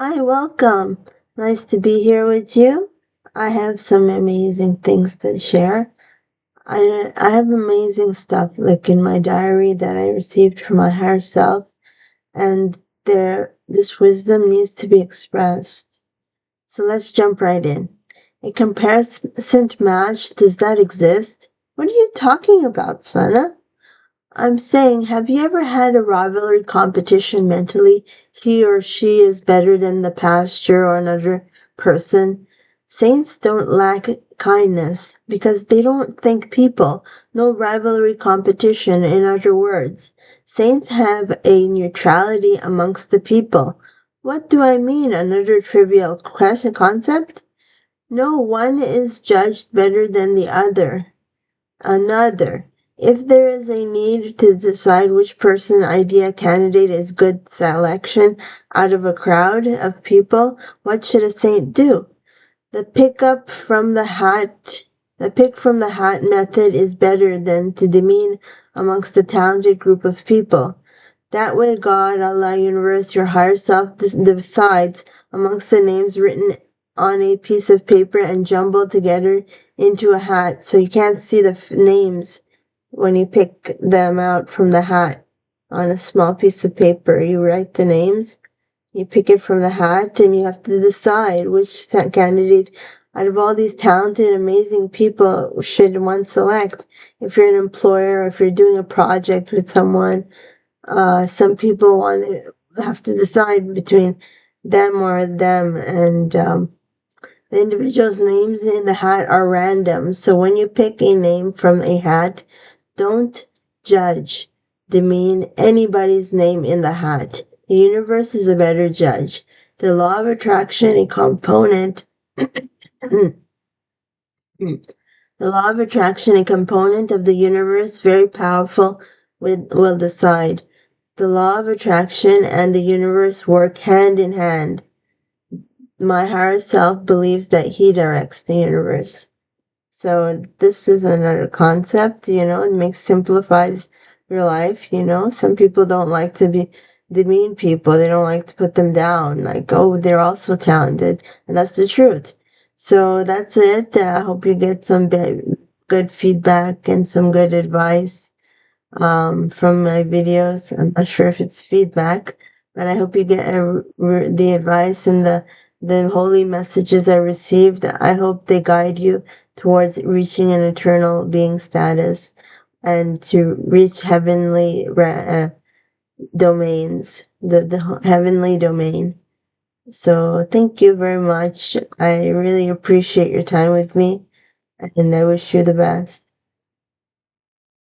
Hi, welcome. Nice to be here with you. I have some amazing things to share. I have amazing stuff like in my diary that I received from my higher self, and this wisdom needs to be expressed. So let's jump right in. A comparison match, does that exist? What are you talking about, Sana? I'm saying, have you ever had a rivalry competition mentally? He or she is better than the pasture or another person. Saints don't lack kindness because they don't think people. No rivalry competition, in other words. Saints have a neutrality amongst the people. What do I mean? Another trivial question concept? No one is judged better than the other. Another, if there is a need to decide which person, idea, candidate is good selection out of a crowd of people, what should a saint do? The pick from the hat method is better than to demean amongst a talented group of people. That way God, Allah, universe, your higher self decides amongst the names written on a piece of paper and jumbled together into a hat. So you can't see the names when you pick them out from the hat on a small piece of paper. You write the names, you pick it from the hat, and you have to decide which candidate out of all these talented, amazing people should one select. If you're an employer, if you're doing a project with someone, some people have to decide between them or them, and the individual's names in the hat are random. So when you pick a name from a hat, don't judge, demean anybody's name in the hat. The universe is a better judge. The law of attraction, a component. The law of attraction, a component of the universe, very powerful, will decide. The law of attraction and the universe work hand in hand. My higher self believes that he directs the universe. So this is another concept, it simplifies your life, Some people don't like to be demean people. They don't like to put them down, like, oh, they're also talented. And that's the truth. So that's it. I hope you get some good feedback and some good advice from my videos. I'm not sure if it's feedback, but I hope you get the advice and the holy messages I received. I hope they guide you towards reaching an eternal being status and to reach heavenly domains, the heavenly domain. So thank you very much. I really appreciate your time with me, and I wish you the best.